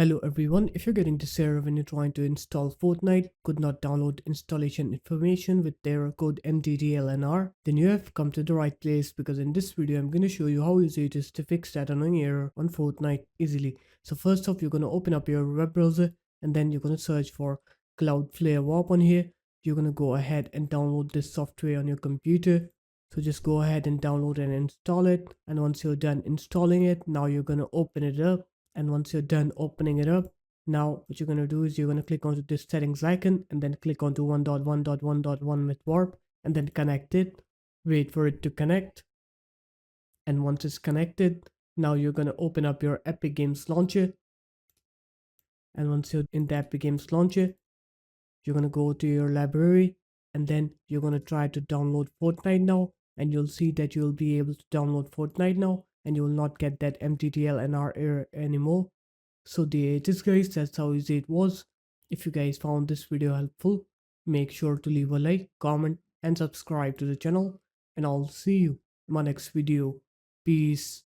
Hello everyone, if you're getting this error when you're trying to install Fortnite, could not download installation information with error code mddlnr, then you have come to the right place because in this video I'm going to show you how easy it is to fix that annoying error on Fortnite easily. So first off, you're going to open up your web browser and then you're going to search for Cloudflare warp on here. You're going to go ahead and download this software on your computer. So just go ahead and download and install it, and once you're done installing it, now you're going to open it up. And once you're done opening it up, now what you're going to do is you're going to click onto this settings icon and then click onto 1.1.1.1 with warp and then connect it. Wait for it to connect, and once it's connected, now you're going to open up your Epic Games launcher. And once you're in the Epic Games launcher, you're going to go to your library and then you're going to try to download Fortnite now, and you'll see that you'll be able to download Fortnite now and you will not get that mttl error anymore. So there it is guys, that's how easy it was. If you guys found this video helpful, make sure to leave a like, comment and subscribe to the channel, and I'll see you in my next video. Peace.